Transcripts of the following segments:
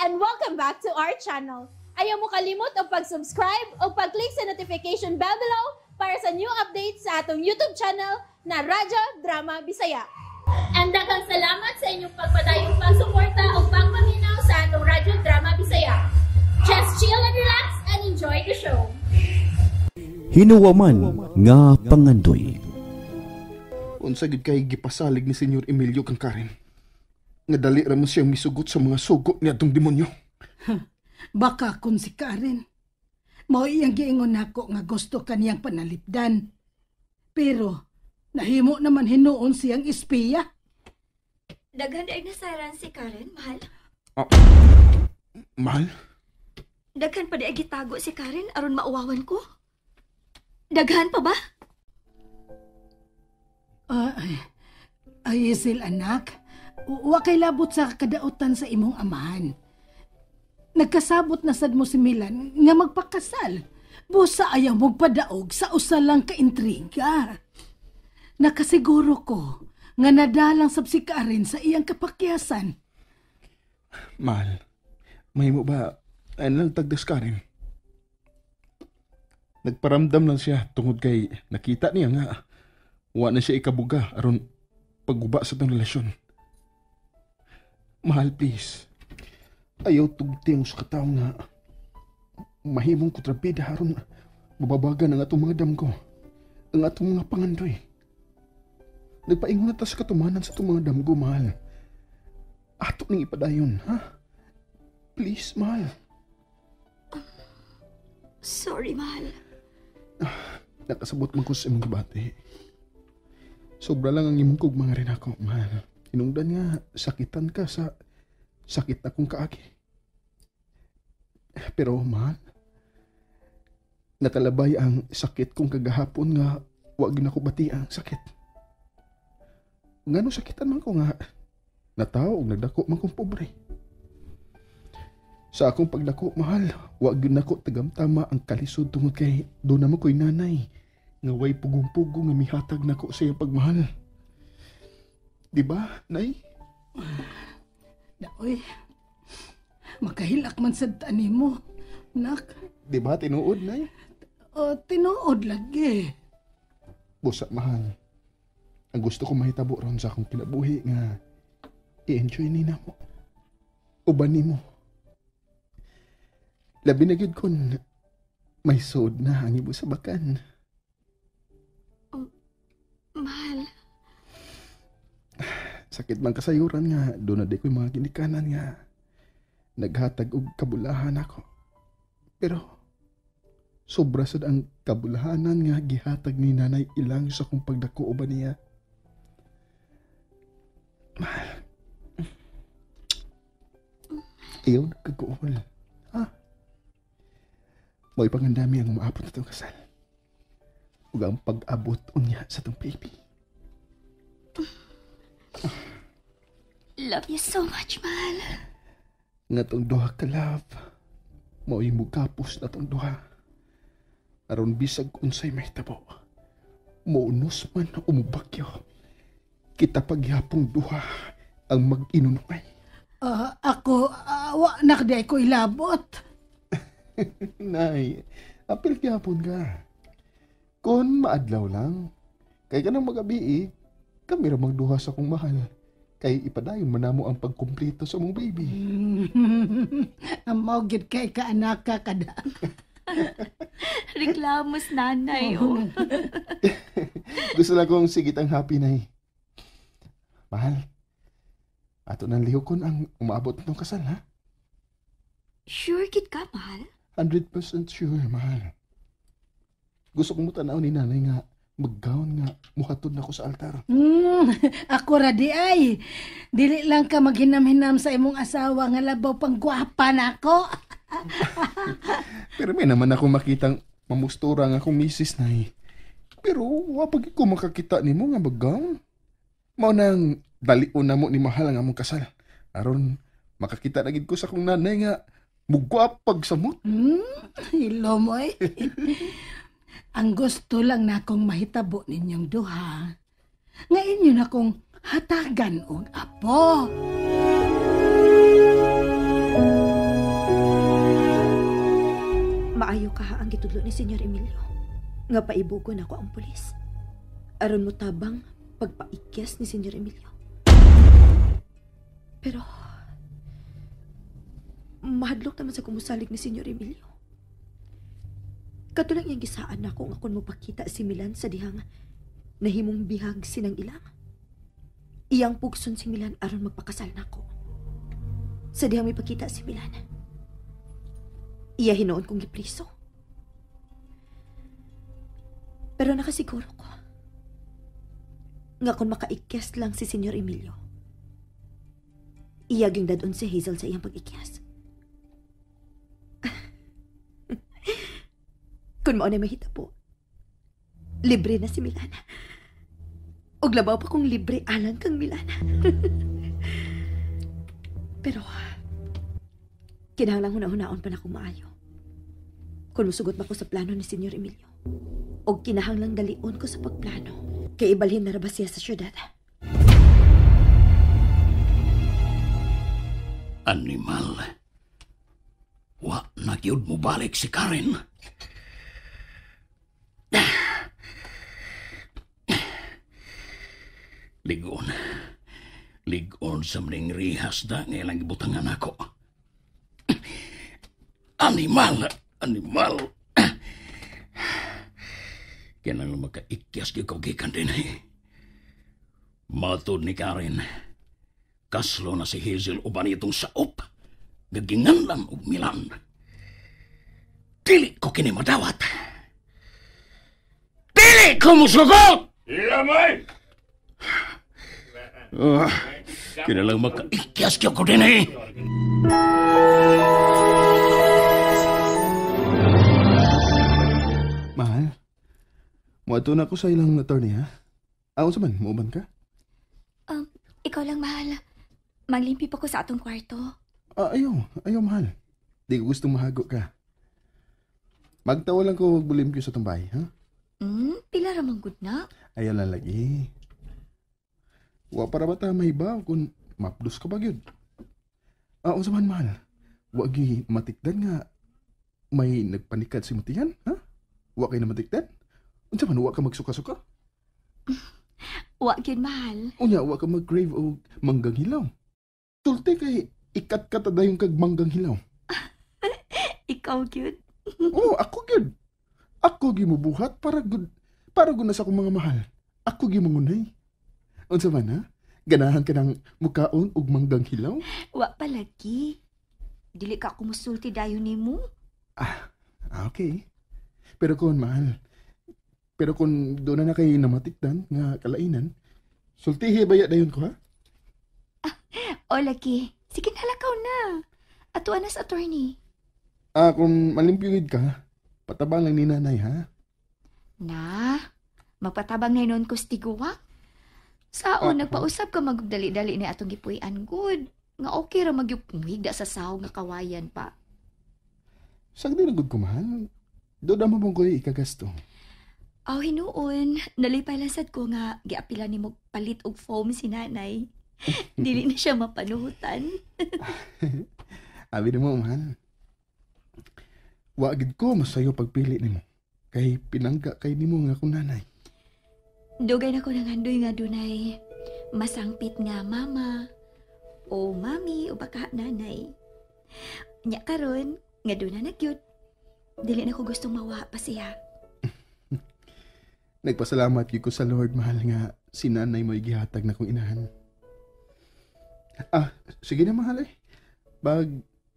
and welcome back to our channel. Ayaw mo kalimot o pag-subscribe o pag-click sa notification bell below para sa new updates sa atong YouTube channel na Radyo Drama Bisaya. And daghang salamat sa inyong pagpadayong pagsuporta o pagpaminaw sa atong Radyo Drama Bisaya. Just chill and relax and enjoy the show. Hinuwaman nga pangandoy. Unsa gid kay gipasalig ni Senyor Emilio kang Karen. Nga dali ra man siyang misugot sa mga sugo ni atong demonyo. Baka kung si Karen, mao iyang giingon nako nga gusto kaniyang panalipdan. Pero nahimo naman hinuon siyang espiya. Daghan ay nasaran si Karen, mahal. Mahal? Daghan pa di ay gitago si Karen aron mauwawan ko. Daghan pa ba? Isil anak, wa kay labot sa kadautan sa imong amahan. Nagkasabot na sad mo si Milan nga magpakasal. Busa ayaw mong padaog sa usa lang ka intriga. Nakasiguro ko nga nadalang sab si Karen sa iyang kapakyasan. Mahal, mahimo ba anang tagdas Karen? Nagparamdam lang siya tungod kay nakita niya nga wa na siya ikabuga aron pagguba sa tong relasyon. Mahal, please. Ayaw tugteng sa kataw nga mahimong kutrapida aron mababagan ang atong mga damgo, ang atong mga pangandoy. Nagpaingon na ta sa katumanan sa atong mga damgo, mahal. Ato ning ipadayon, ha? Please, mahal. Sorry, mahal. Nakasabot man ko sa imong gibati. Sobra lang ang imong kugma rin ako, mahal. Hinungdan nga, sakitan ka sa sakit na kong kaagi. Pero, mahal, nakalabay ang sakit kong kagahapon nga wag na ko bati ang sakit. Ngano sakitan man ko nga nataw og nagdako man kong pobre. Sa akong pagdako, mahal, wag na ko tagamtama ang kalisod tungod kay doon naman ko'y nanay nga way pugong-pugong nga mihatag na ko sa iyang pagmahal. Diba, nay? Daoy, makahilak man sa tani mo, nak. Diba, tinuod, nay? O, tinuod lagi. Busa, mahal. Ang gusto ko mahitabo ron sa akong kinabuhi nga i-enjoy ni na mo. Uban ni mo. Labi na gyud kon may sod na ang ibo sa bakan. Mahal. Sakit man kasayuran nga, doon na di ko'y mga ginikanan nga naghatag og kabulahan ako. Pero sobra sad ang kabulahanan nga gihatag ni nanay ilang sa kong pagdako uban niya. Mahal. Ayaw nagkagool. Ha? Mo'y pangandami ang maabot na itong kasal. Ug ang pag-abot unya sa itong baby. Love you so much, mahal. Nga itong duha ka, love. Mo'y mugapos na itong duha. Aron bisag unsay mahitabo. Maunos man o mubagyo. Kita pagyapong duha ang mag-inunumay. Ako, wa nakdi ko ilabot. Nay, apil gyapon ka. Kung maadlaw lang, kay ka nang mag-abii, kami ra magduha sa kong mahal. Kay ipadayon manamo ang pagkumpleto sa mong baby. Amaw gid kay kaanak ka kada. Reklamos nanay, oh. Gusto lang kong sigit ang happy, nay. Mahal, ato nang lihokon ang umaabot ng kasal, ha? Sure kid ka, mahal? 100% sure, mahal. Gusto kong mutanaw ni nanay nga mag-gown nga muhatod na ko sa altar. Ako radi ay. Dili lang ka maghinam-hinam sa imong asawa nga labaw pang gwapa nako. Pero may naman ako makitang mamustura nga akong misis, nay. Pero wapag ko makakita ni mo nga mag-gown. Mao nang dalion na mo ni mahal nga mong kasal. Aron makakita na gid ko sa akong nanay nga mugwapag samot. Hilo mo eh. Ang gusto lang na akong mahitabo ninyong duha. Nga inyo na akong hatagan og apo. Maayo ka ang gitudlo ni Senyor Emilio. Nga paibugon ako ang pulis. Aron mo tabang pagpaikyas ni Senyor Emilio. Pero mahadlok naman sa kumusalig ni Senyor Emilio. Katulang yung gisaan na kung akon mo pakita si Milan sa dihang nahimong bihag sinang ilang. Iyang pugson si Milan aron magpakasal na ko. Sa dihang may pakita si Milan. Iya hinoon kong gipriso. Pero nakasiguro ko nga kung makaikyas lang si Senyor Emilio, iya gyung dadon si Hazel sa iyang pag-ikyas. Kung mao na mahita po, libre na si Milana. Og labaw pa kong libre alang kang Milana. Pero, kinahanglang huna-hunaon pa na kong maayo. Kung musugot ba ko sa plano ni Senyor Emilio, og kinahanglang dalion ko sa pagplano, kay ibalhin na rabas siya sa syudad. Animal. Wa na gyud mo balik si Karen. Ligon. Ligon sa maning rihas na ngailang ibutangan ako. Animal! Animal! Kaya nang makaikyas di ko gikan din eh. Matod ni Karen, kaslo na si Hazel uban itong saop. Gagingan lang og Milan. Dili ko kini madawat. Dili ko musugot! Ilamay! Kinalang makaikyas ko din eh. Mahal, muadto na ko sa ilang attorney, ha? Ako sa man, muuban ka? Ikaw lang, mahal. Maglimpi pa ko sa atong kwarto. Ayaw, mahal. Di ko gustong mahago ka. Magtawa lang ko bulimpyo sa tambay, ha? Pila ramang good na? Ayaw lang lagi. Wa para ba ta mahibaw kung mapdos ka ba yun? Ako sa man, mahal. Wagi matikdan nga may nagpanikad si Mutihan, ha? Wa kayo na matikdan? Unsa man, wa ka magsuka-suka? Wa gyud, mahal. Unya, wa ka mag-crave o manggang hilaw. Sulti kay ikat-kat yung kag manggang hilaw. Ikaw gyud. Ako gyud. Ako gyud mubuhat para gud na sa akong mga mahal. Ako gyud mangunay. Unsa man, ha? Ganahan ka ng mukaon og manggang hilaw? Wa palagi. Dili ka kumusulti dayon nimo. Okay. Pero kung mahal, pero kung doon na kayo namatikdan nga kalainan, sultihi baya dayon ko, ha? O lagi, sige nalakaw na. Atuan na sa attorney. Kung malimpyugid ka, patabang lang ni nanay, ha? Na, magpatabang na noon ko stiguwa. Saon, nagpausap ka magdali-dali ni atong gipuy-an good. Nga okay ra magyupumigda sa sahog nga kawayan pa. Sagdi na good ko, mahal. Doon naman mong ko ikagasto. Hinuon. Nalipay lang sad ko nga giapila ni mo palit og foam si nanay. Dili na siya mapanuhutan. Abi na mo, mahal. Wagid ko masayo pagpili ni mo. Kay pinangga kay ni mo nga kung nanay. Dugay na ko nangandoy nga dunay masangpit nga mama o mami o baka nanay. Nya karon nga doon na nagyud. Dili na ko gustong mawa pa siya. Nagpasalamat gyud ko sa Lord, mahal, nga si nanay mo gihatag na kong inahan. Sige na, mahal eh. Bag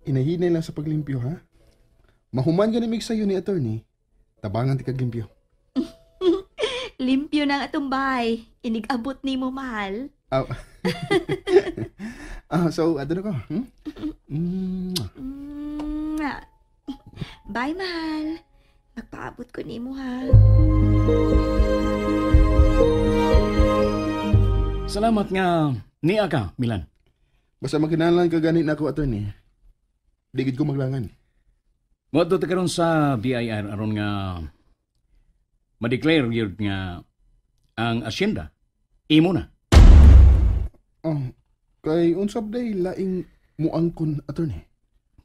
inahinay lang sa paglimpyo, ha? Mahuman ka namig sa'yo ni attorney. Tabangan ti kaglimpyo. Limpyo na nga itong bahay. Inig-abot ni mo, mahal. So, ato na ko. Bye, mahal. Magpaabot ko ni mo, ha. Salamat nga niya ka, Milan. Basta magkinalan ka ganit na ako, attorney. Digid ko maglangan. Moto ta karon sa BIR aron nga ma-declare yun nga ang asyenda imo na. Kay unsab day laing muangkon, attorney.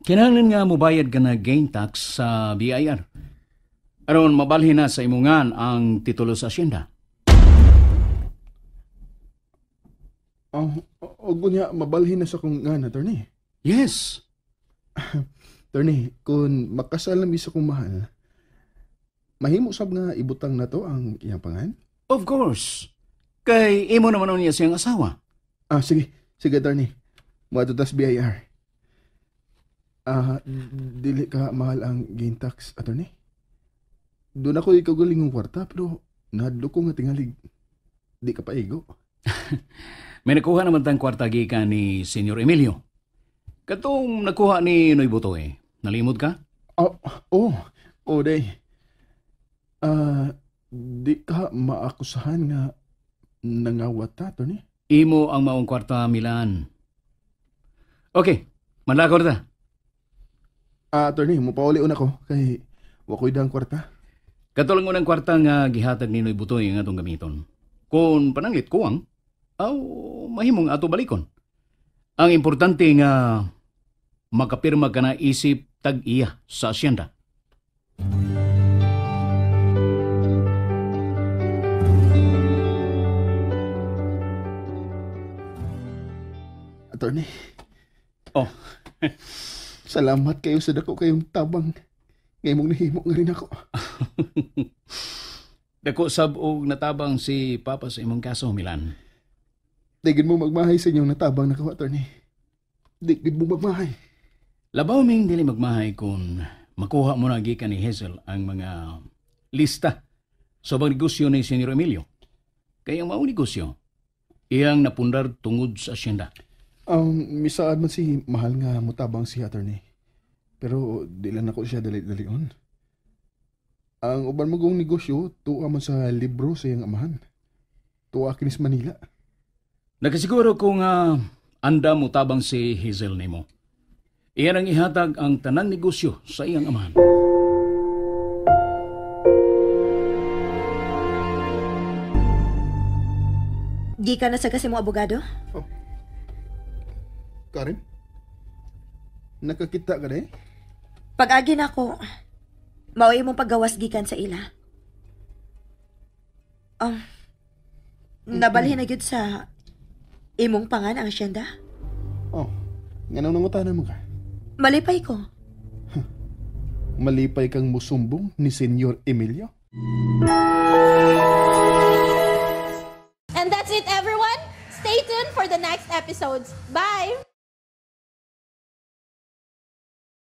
kinahanglan nga mobayad ka na gain tax sa BIR. Aron mabalhin na sa imungan ang titulo sa asyenda. O gunya, mabalhin na sa kong nga na, attorney. Yes. Attorney, kung makasal na misa kong mahal, mahimo sab nga ibutang na to ang iyang pangan? Of course. Kay imo naman niya siyang asawa. Sige. Sige, attorney. Mga tas BIR. Dili ka mahal ang gain tax, attorney. Doon ako ikagaling ng kwarta, pero nahadlo ko nga tingalig. Di ka paigo. May nakuha naman tang kwarta gikan ni Senyor Emilio. Katong nakuha ni Noy Butoy. Nalimod ka? Day. Di ka maakusahan nga nangawat ta, attorney? Imo ang maong kwarta, Milan. Okay, manlakor ta. Attorney, mupauli una ko kay wakoy dang kwarta. Katulang unang kwarta nga gihatag ni Noy Butoy nga itong gamiton. Kung pananglit kuwang, mahimong ato balikon. Ang importante nga makapirma ka na isip tag-iya sa asyenda. Attorney. Salamat kayo sa dako kayong tabang. Ngayon mong nahimo nga rin ako. Dako sabog natabang si Papa sa imong kaso, Milan. Digid mo magmahay sa inyong natabang na ko, attorney. Digid mo magmahay. Labaw ming dili magmahay kung makuha mo na gikan ni Hazel ang mga lista sa negosyo ni Senyor Emilio. Kaya ang maong negosyo, iyang napundar tungod sa asyenda. Misaan man si mahal nga mutabang si attorney. Pero di lang ako siya dali-dalion. Ang uban magong negosyo, tuwa man sa libro sa iyang amahan. Tuwa kinis Manila. Nakasiguro kung anda mo tabang si Hazel nimo. Iyan ang ihatag ang tanang negosyo sa iyang amahan. Di ka na sa kasi mong abogado? Karen? Nakakita ka na eh? Pag-agi na ako, mauwi mong paggawas gikan sa ila. Nabalhin na gyud sa imong pangan ang asyenda? Nga nang nangutanan mo ka? Malipay ko. Malipay kang musumbong ni Senyor Emilio? And that's it, everyone. Stay tuned for the next episodes. Bye!